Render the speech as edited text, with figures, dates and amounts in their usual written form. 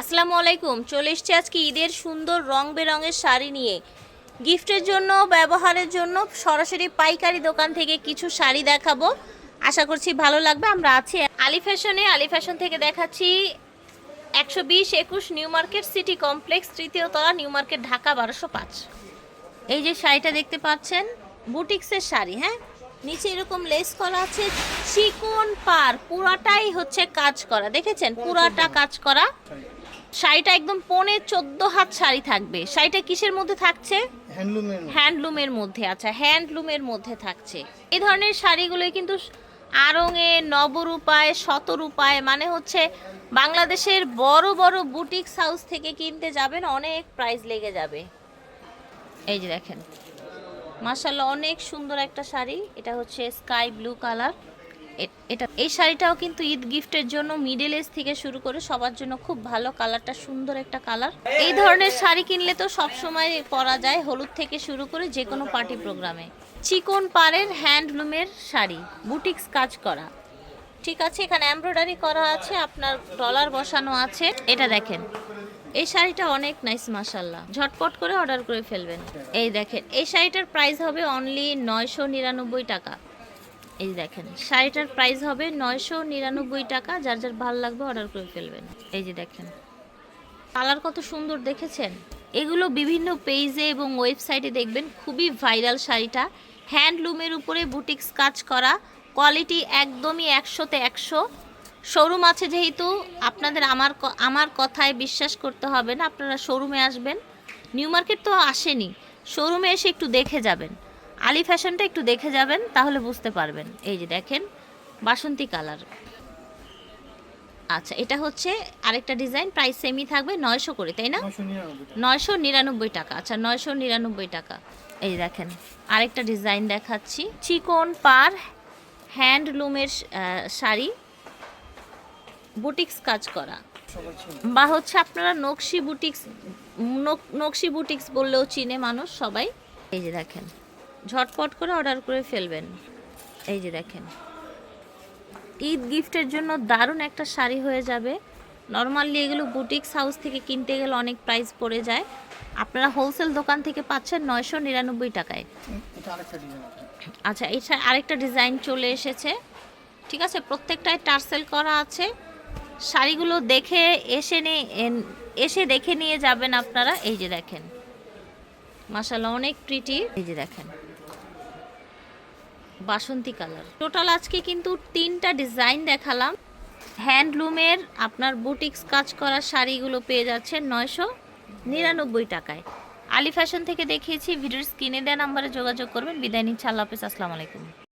আসসালামু আলাইকুম। চলে এসেছি আজকে ঈদের সুন্দর রং বেরঙের শাড়ি নিয়ে। গিফটের জন্য, ব্যবহারের জন্য সরাসরি পাইকারি দোকান থেকে কিছু শাড়ি দেখাবো। আশা করছি ভালো লাগবে। আমরা আছি আলী ফ্যাশনে। আলী ফ্যাশন থেকে দেখাচ্ছি 120-21 নিউ মার্কেট সিটি কমপ্লেক্স, তৃতীয় তলা, নিউ মার্কেট, ঢাকা 1205। এই যে শাড়িটা দেখতে পাচ্ছেন, বুটিক্সের শাড়ি। হ্যাঁ, নিচে এরকম লেস করা আছে, চিকন পার, পুরাটাই হচ্ছে কাজ করা। দেখেছেন, পুরাটা কাজ করা। শাড়িটা একদম 14.5 হাত শাড়ি থাকবে। শাড়িটা কিসের মধ্যে থাকছে? হ্যান্ডলুমের মধ্যে। আচ্ছা, হ্যান্ডলুমের মধ্যে থাকছে। এই ধরনের শাড়িগুলোই কিন্তু আড়ংয়ে, নবরূপায়, শতরূপায়, মানে হচ্ছে বাংলাদেশের বড় বড় বুটিক্স হাউস থেকে কিনতে যাবেন, অনেক প্রাইস লেগে যাবে। এই যে দেখেন, মাশাআল্লাহ অনেক সুন্দর একটা শাড়ি। এটা হচ্ছে স্কাই ব্লু কালার। এই শাড়িটাও কিন্তু ঈদ গিফটের জন্য মিডল এজ থেকে শুরু করে সবার জন্য খুব ভালো। কালারটা সুন্দর একটা কালার। এই ধরনের শাড়ি কিনলে তো সব সময় পরা যায়, হলুদ থেকে শুরু করে যে কোনো পার্টি প্রোগ্রামে। চিকন পাড়ের হ্যান্ডলুমের শাড়ি, বুটিক্স কাজ করা। ঠিক আছে, এখানে এমব্রয়ডারি করা আছে, আপনার ডলার বসানো আছে। এটা দেখেন, এই শাড়িটা অনেক নাইস মাশাআল্লাহ। ঝটপট করে অর্ডার করে ফেলবেন। এই দেখেন, এই শাড়িটার প্রাইস হবে অনলি 999 টাকা। এই দেখেন, শাড়িটার প্রাইস হবে 999 টাকা। যার যার ভালো লাগবে অর্ডার করে ফেলবেন। এই যে দেখেন, কালার কত সুন্দর দেখেছেন। এগুলো বিভিন্ন পেজে এবং ওয়েবসাইটে দেখবেন, খুবই ভাইরাল শাড়িটা। হ্যান্ডলুমের উপরে বুটিক্স কাজ করা, কোয়ালিটি একদমই 100-তে 100। শোরুম আছে যেহেতু, আপনাদের আমার কথায় বিশ্বাস করতে হবে না। আপনারা শোরুমে আসবেন। নিউ মার্কেট তো আসেনি, শোরুমে এসে একটু দেখে যাবেন। আলী ফ্যাশনটা একটু দেখে যাবেন, তাহলে বুঝতে পারবেন। এই যে দেখেন, বাসন্তী কালার। আচ্ছা, এটা হচ্ছে আরেকটা ডিজাইন। প্রাইস সেমই থাকবে, 900 করে, তাই না? 999 টাকা। আচ্ছা, 999 টাকা। এই দেখেন, আরেকটা ডিজাইন দেখাচ্ছি। চিকন পার হ্যান্ডলুমের শাড়ি, বুটিক্স কাজ করা, বা হচ্ছে আপনারা নকশি বুটিক্স বললেও চিনে মানুষ সবাই। এই যে দেখেন, ঝটপট করে অর্ডার করে ফেলবেন। এই যে দেখেন, ঈদ গিফটের জন্য দারুণ একটা শাড়ি হয়ে যাবে। নর্মালি এগুলো বুটিক্স হাউস থেকে কিনতে গেলে অনেক প্রাইস পড়ে যায়। আপনারা হোলসেল দোকান থেকে পাচ্ছেন 999 টাকায়। আচ্ছা, এটা আরেকটা ডিজাইন চলে এসেছে। ঠিক আছে, প্রত্যেকটায় টার্সেল করা আছে। শাড়িগুলো দেখে এসে দেখে নিয়ে যাবেন আপনারা। এই যে দেখেন, মাশাআল্লাহ অনেক প্রিটি। এই যে দেখেন, বাসন্তী কালার। টোটাল আজকে কিন্তু 3টা ডিজাইন দেখালাম। হ্যান্ডলুমের আপনার বুটিক্স কাজ করা শাড়িগুলো পেয়ে যাচ্ছেন 999 টাকায়। আলী ফ্যাশন থেকে দেখিয়েছি। ভিডিওর স্ক্রিনে দেওয়া নাম্বারে যোগাযোগ করবেন। বিদায় নিচ্ছি, আল্লাহ হাফেজ, আসসালামু আলাইকুম।